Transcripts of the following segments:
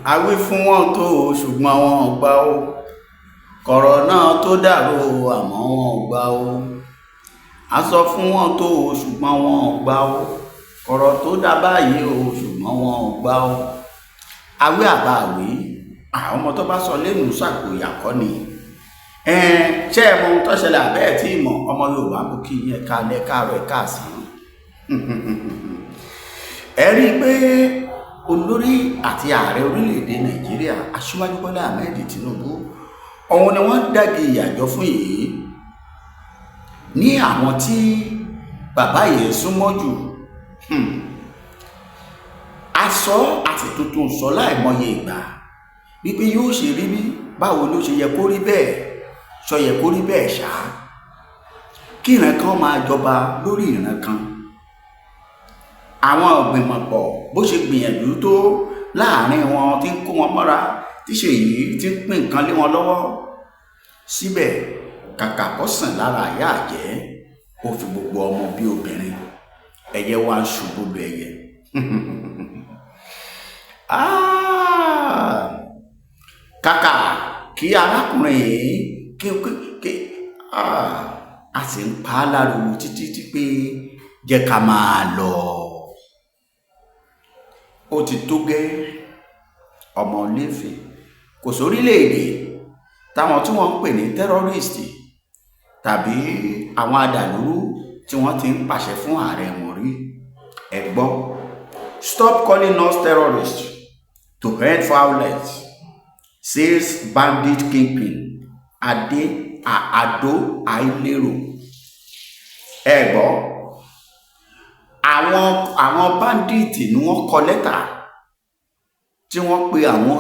a wí fún wọn tó o ṣùgbọ́n wọn ò gbà o, kọ̀rọ̀ náà tó dàrú o àmọ́ wọn ò gbà o. a sọ fún wọn tó o ṣùgbọ́n wọn ò gbà o, kọ̀rọ̀ tó dà báyìí o ṣùgbọ́n wọn ò gbà o. awí àbá àwí àwọn ọmọ tó bá sọ lẹ́nu ṣàkóyà kọ́ ni. ṣé ẹ mọ ohun tó ṣẹlẹ̀ àbẹ́ẹ̀ tí ìmọ̀ ọmọ Yorùbá kò kí yẹn kalẹ̀ káàárọ̀ ẹ̀ káàsán. ẹ rí i pé olórí àti ààrẹ orílẹ̀-èdè Nàìjíríà Aṣíwájú Bọ́lá Ahmed Tinubu ọ̀hún ni wọ́n dági ìyàjọ́ fún yìí ní àwọn tí bàbá yìí súnmọ́ jù. aṣọ àti tuntun sọ láìmọye ìgbà wípé yóò ṣe rí bí báwo ló ṣe yẹ kó rí bẹ́ẹ̀ sọ yẹ kó rí bẹ́ẹ̀ ṣá kí ìran kan máa jọba lórí ìran kan. àwọn ìgbìmọ̀pọ̀ bó ṣe gbìyànjú tó láàrin wọn tí ń kó wọn mọ́ra tíṣe yìí tí ń pín nǹkan lé wọn lọ́wọ́ síbẹ̀ kàkà kó sàn lára àyà àjẹ́ ó fi gbogbo ọmọ bí obìnrin ẹyẹ wá ń ṣubú lu ẹyẹ. kàkà kí arákùnrin yìí a sì ń pa á láriwo títí pé jẹ́ ká máa lọ. ó ti tó gẹ́ ọmọ Ilé-Ifẹ̀ kò sórílẹ̀-èdè táwọn tí wọ́n ń pè ní tẹ́rọ́rìstì tàbí àwọn adàlúrú tí wọ́n ti ń pàṣẹ fún ààrẹ wọn rí. ẹ gbọ́, stop calling us terrorists to end violence, says bandit kingpin Ado Ailero. ẹ gbọ́, àwọn bandit ni wọ́n kọ lẹ́tà tí wọ́n pe àwọn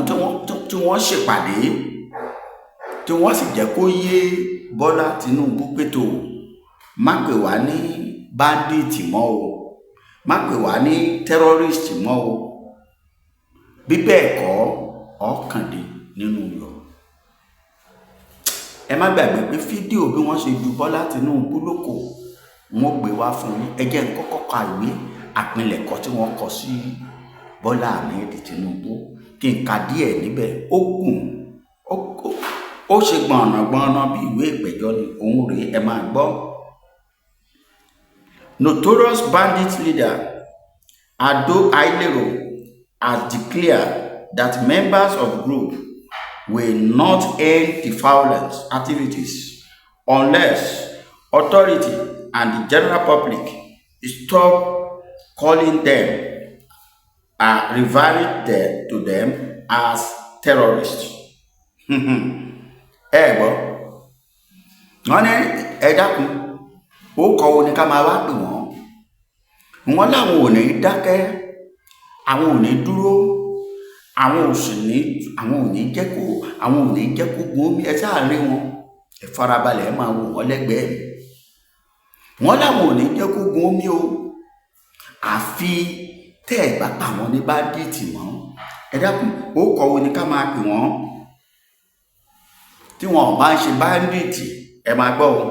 tí wọ́n ṣèpàdé tí wọ́n sì jẹ́ kó yé Bọ́lá Tinubu pé tó má pè wá ní bandit mọ́ o, má pè wá ní terrorist mọ́ o, bí bẹ́ẹ̀ kọ́ ọ̀kàndé nínú yọ. ẹ má gbàgbé pé fídíò bí wọ́n ṣe ju Bọ́lá Tinubu lóko wọ́n gbé wá fún yín. ẹ jẹ́ n kọ́kọ́ ka ìwé àpilẹ̀kọ tí wọ́n kọ sí Bọ́lá Ahmed Tinubu kí n ka díẹ̀ níbẹ̀. ó gùn ó ṣe gbọ̀nàgbọ̀nà bí ìwé ìpẹ̀jọ́ ni. òun rèé, ẹ máa gbọ́. Notorious bandit leader Ado Ailero has declared that members of the group will not end the violent activities unless authority and the general public stop calling them and referring to them as terrorists. ẹ gbọ́, wọ́n ní ẹ dákun ó kọ́ wo ni ká máa wá pè wọ́n láwọn ò ní dákẹ́, àwọn ò ní dúró, àwọn ò ní jẹ́ kó gun omi. ẹ sáà rí wọn, ẹ farabalẹ̀ ẹ máa wò wọ́n lẹ́gbẹ̀ẹ́ mi. wọ́n láwọn ò ní jẹ́ kó gun omi o àfi tẹ́ ẹ bá pa wọ́n ní báńdíìtì mọ́. ẹ dákun ó kọ́ wo ni ká máa pè wọ́n tí wọn bá ń ṣe báńdíìtì. ẹ máa gbọ́ o.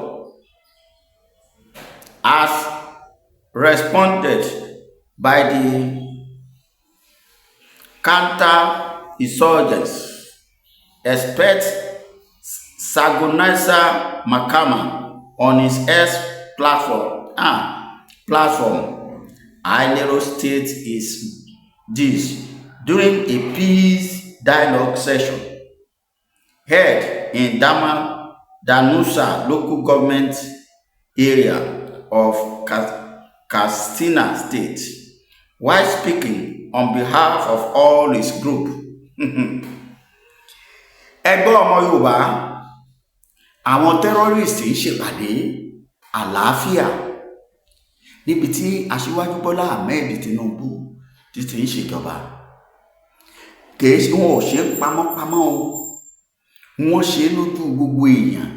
as responded by the counter-insurgents, expect Sagonisa Makama on his X platform. Ailero state is this during a peace dialogue session held in Danusa local government area of Katsina State, while speaking on behalf of all his group. ẹgbẹ́ ọmọ Yorùbá, àwọn tẹ́rọ́rìstì ń ṣèpàdé àlàáfíà níbi tí Aṣíwájú Bọ́lá Ahmed Tinubu ti ń ṣèjọba. kìí ṣe wọn ò ṣe pamọ́pamọ́ o, wọ́n ṣe lójú gbogbo èèyàn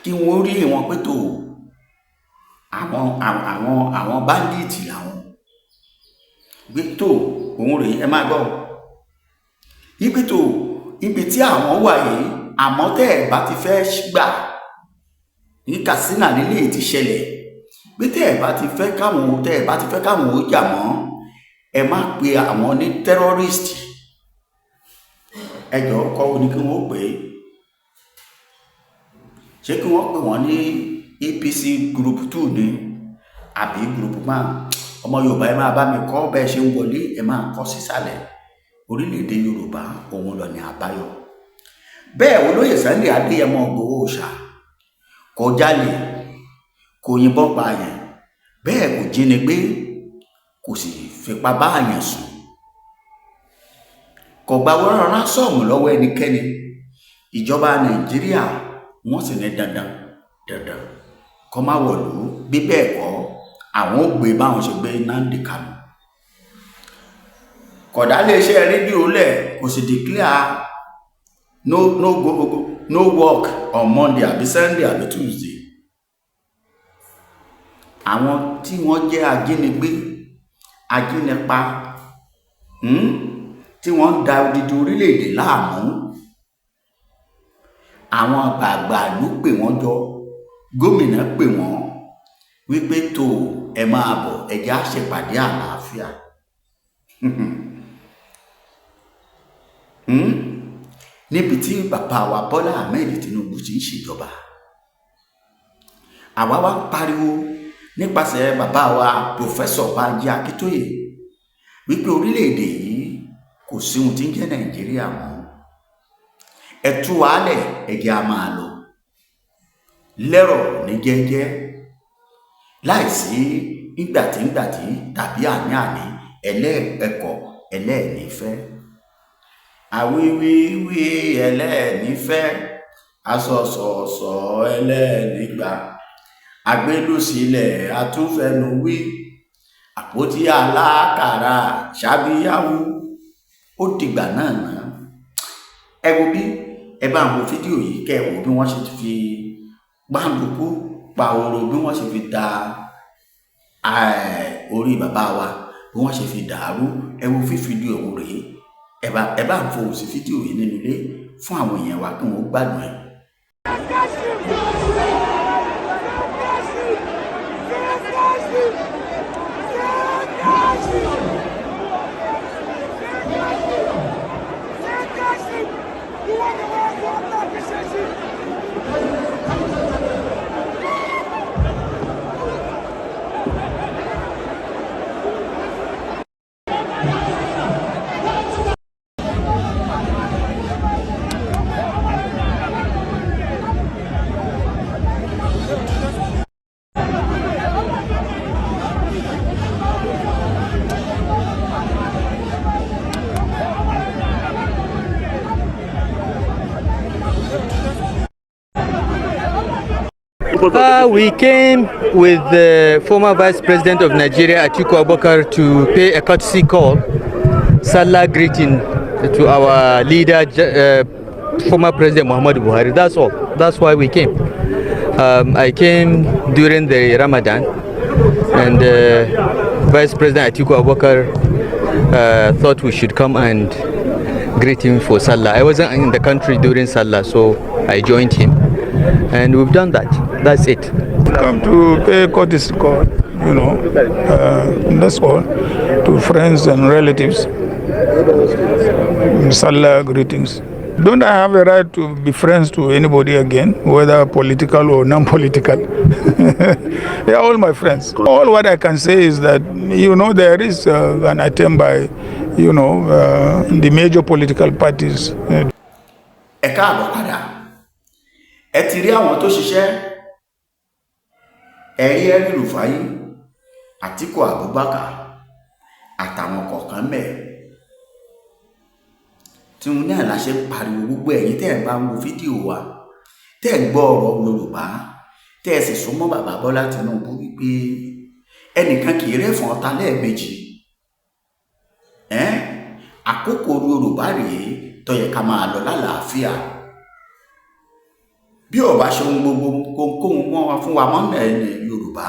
kí wọ́n rí wọn pé tó àwọn báńdíìtì làwọn gbé tó. òun rèé, ẹ máa gbọ́. ibi tó ibi tí àwọn wà yìí, àmọ́ tẹ́ ẹ̀ bá ti fẹ́ gbà ní Katsina nílé ti ṣẹlẹ̀ pé tẹ́ ẹ̀ bá ti fẹ́ káwọn ó jà mọ́ ẹ má pe àwọn ní terrorist. Ẹ jọ̀ọ́ kọ́ ni kí wọ́n pè é. Ṣé kí wọ́n pè wọ́n ní APC group 2 ni àbí group 1? Ọmọ Yorùbá ẹ máa bá mi kọ́ bẹ́ẹ̀ ṣe ń wọlé, ẹ máa kọ́ sísàlẹ̀. Orílẹ̀-èdè Yorùbá òun lọ ní àbáyọ. Bẹ́ẹ̀ olóyè Sunday Adéyẹmọ Ìgbòho Òòṣà kò jalè, kò yìnbọn pààyàn, bẹ́ẹ̀ kò jínigbé, kò sì fipá bá àyàn sùn, kò gba wọ́n ránṣọ́ọ̀mù lọ́wọ́ ẹnikẹ́ni. Ìjọba Nàìjíríà wọ́n sì ní dandan kó má wọ̀lú, bí bẹ́ẹ̀ kọ́ àwọn ò gbé báwọn ṣe gbé Nnamdi Kanu. Kódà iléeṣẹ́ rédíò lẹ̀ kò sì declare no work on Monday àbí Sunday àbí Tuesday. Àwọn tí wọ́n jẹ́ ajínigbé, ajínipa, tí wọ́n ń da odidi orílẹ̀-èdè láàmú, àwọn àgbààgbà ló pè wọ́n jọ, gómìnà pè wọ́n wípé tó ẹ máa bọ̀, ẹ jẹ́ á ṣèpàdé àlàáfíà. Níbi tí bàbá wa Bọ́lá Ahmed Tinubu ti ń ṣèjọba, àwa wá ń pariwo nípasẹ̀ bàbá wa Pòfẹ́sọ̀ Banji Akíntóyè wípé orílẹ̀-èdè yìí kò sí ohun tí ń jẹ́ Nàìjíríà mọ́. Ẹ tú wa lẹ̀, ẹ jẹ́ á máa lọ lẹ́rọ̀ ní jẹ́jẹ́, láìsí ìgbàtí tàbí àní ẹlẹ́ẹ̀kọ́ ẹlẹ́ẹ̀nífẹ́. Àwíwíwí ẹlẹ́ẹ̀nífẹ́, asọ̀sọ̀ọ̀sọ̀ ẹlẹ́ẹ̀nígbà, agbélùsílẹ̀ atúnfẹnuwí, àpótí alákàrà ṣàbíyáwó. Ó dìgbà náà. Ẹ wo bí ẹ bá ń wo fídíò yìí, kẹ́ ẹ wo bí wọ́n ṣe fi gbàǹdùkú pa oró, bí wọ́n ṣe fi da orí bàbá wa, bí wọ́n ṣe fi dàrú. Ẹ wo fídíò ọ̀hún rèé. Ẹ bá ń fohùn sí fídíò yìí nínú ilé fún àwọn èèyàn wa kí wọ́n gbádùn ẹ̀. We came with the former Vice President of Nigeria, Atiku Abubakar, to pay a courtesy call, Salah greeting to our leader, former President Muhammadu Buhari. That's all. That's why we came. I came during the Ramadan, and Vice President Atiku Abubakar thought we should come and greet him for Salah. I wasn't in the country during Salah, so I joined him, and we've done that. That's it. Come to pay courtesy call, that's all, to friends and relatives. Salah greetings. Don't I have a right to be friends to anybody again, whether political or non-political? They are all my friends. All what I can say is that, there is an attempt by, the major political parties. Ẹ káàbọ̀ padà. Ẹ ti rí àwọn tó ṣiṣẹ́. Ẹ̀rí Rufai, Atiku Abubakar àtàwọn kọ̀ọ̀kan mẹ́ẹ̀. Tí wọn náà la ṣe pariwo gbogbo ẹ̀yin tẹ́ ẹ̀ bá ń wo fídíò wa, tẹ́ ẹ̀ gbọ́ ọ̀rọ̀ Yorùbá, tẹ́ ẹ̀ sì súnmọ́ bàbá Bọ́lá Tinubu wípé ẹnìkan kì í rẹ́fọ̀n ọ̀tá lẹ́ẹ̀mejì. Àkókò Yorùbá rèé tó yẹ ká máa lọ lálàáfíà. Bí ọba ṣe ohun gbogbo kóhun wọn fún wa mọ́nà ẹni Yorùbá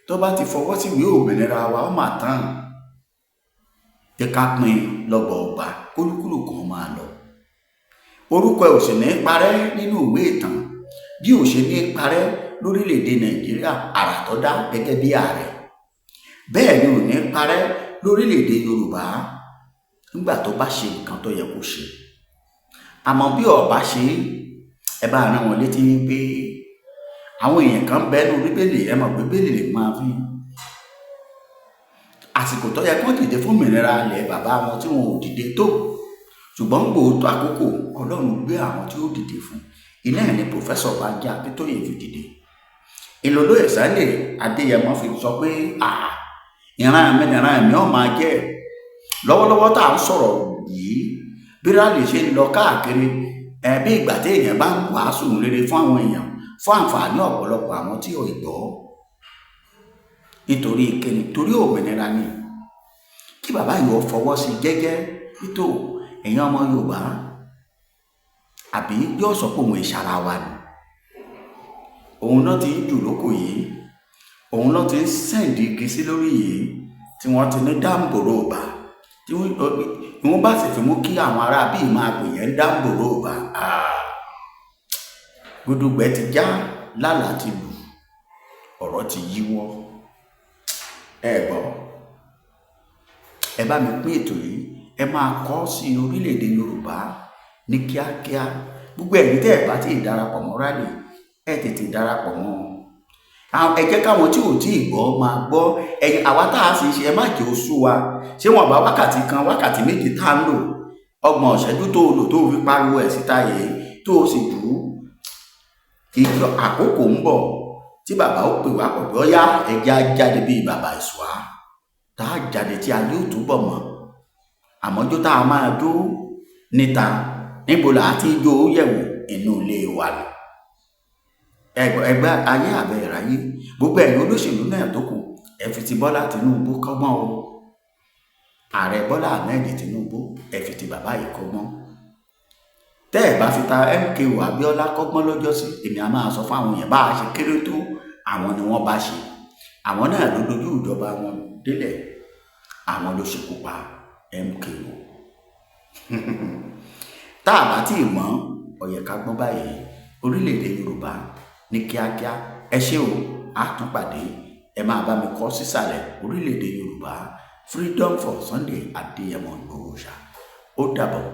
tó bá ti fọwọ́ sí ìwé òmìnira wa ó mà tán. Jẹ́ ká pín lọ́gbọọgba kólúkúlù kan máa lọ. Orúkọ ẹ̀ ò sì ní parẹ́ nínú ìwé ìtàn, bí ò ṣe ní parẹ́ lórílẹ̀‐èdè Nàìjíríà àrà tó dá gẹ́gẹ́ bí ààrẹ. Bẹ́ẹ̀ ni ò ní parẹ́ lórílẹ̀‐èdè Yorùbá nígbà tó bá ṣe nǹkan tó yẹ kó ṣe. Àmọ́ bí ọba ṣe ẹ bá rán wọn létí pé àwọn èèyàn kan bẹ́nu Bíbélì, ẹ mọ̀ pé Bíbélì lè máa fi àsìkò tó yẹ kó dìde fún òmìnira ilẹ̀ bàbá wọn tí wọn ò dìde tó, ṣùgbọ́n gbòòtò àkókò Ọlọ́run gbé àwọn tí ó dìde fún. Iná ẹ̀ ní pòfẹ́sọ̀ Bánjí Akíntóyè fi dìde. Ìlòlóyè Sunday Adéyẹmọ fi sọ pé ìran mi ọ̀ máa jẹ́. Lọ́wọ́lọ́wọ́ tá à ń sọ̀rọ̀ yìí bí rálì ṣe ń lọ káàkiri bí ìgbà tí èèyàn bá ń wàásù rere fún àwọn èèyàn fún àǹfààní ọ̀pọ̀lọpọ̀ àwọn tí ò gbọ́. Nítorí kíni? Torí òmìnira ni. Kí bàbá yìí ó fọwọ́ sí jẹ́jẹ́ nítò èèyàn ọmọ Yorùbá, àbí yóò sọ pé òun ìṣara wa ni. Òun náà ti ń jù lóko yìí, òun náà ti ń sẹ́ǹdì igi sí lórí yìí tí wọ́n ti ní dáńbòrò ọba, tí wọ́n bá sì fi mú kí àwọn ará bíi máa pè yẹn dáńbòrò ọba. Gbódúgbẹ́ ti já, lálà ti lù, ọ̀rọ̀ ti yíwọ́. Ẹ gbọ́, ẹ bá mi pín ètò yìí, ẹ máa kọ sí orílẹ̀-èdè Yorùbá ní kíákíá. Gbogbo ẹ̀yin tẹ́ ẹ bá ti darapọ̀ mọ́ rálì, ẹ tètè darapọ̀ mọ́. Ẹ jẹ́ káwọn tí ò tí ì gbọ́ máa gbọ́. Ẹ̀yin àwa tá a sì ṣe, ẹ má jẹ́ oṣù wa. Ṣé wọn bá wákàtí kan, wákàtí méjì tá a ń lò, 30 ìṣẹ́jú tó lò tó fi pariwo ẹ̀ síta yìí tó sì dùn. Ìjọ àkókò ń bọ̀ tí bàbá ó pè wá pọ̀ pé ó yá ẹja jáde bíi bàbá ìṣúà, tá a jáde tí a yóò túbọ̀ mọ̀. Àmọ́jọ́ tá a máa dó níta, níbo là á ti jó yẹ̀wò? Inú ilé wa ni. Ẹgbẹ́ ayé àbẹ̀ ìráyé, gbogbo ẹ̀yin olóṣèlú náà tó kù, ẹ fi ti Bọ́lá Tinubu kọ́gbọ́n o. Ààrẹ Bọ́lá Ahmed Tinubu, ẹ fi ti bàbá yìí kọ́gbọ́n. Tẹ́ ẹ bá fi ta MKO Abíọ́lá kọ́gbọ́n lọ́jọ́ sí, èmi a máa sọ fún àwọn èèyàn bá a ṣe kéré tó, àwọn ni wọ́n bá ṣe. Àwọn náà ló dojú ìjọba wọn délẹ̀, àwọn ló ṣekú pa MKO. Tá a bá tí ì mọ̀, ó yẹ ká gbọ́n báyìí. Orílẹ̀-èdè Yorùbá ní kíákíá. Ẹ ṣé o, a tún pàdé. Ẹ máa bá mi kọ sísàlẹ̀ orílẹ̀-èdè Yorùbá, Freedom for Sunday Adéyẹmọ Ìgbòho. Ó dàbọ̀.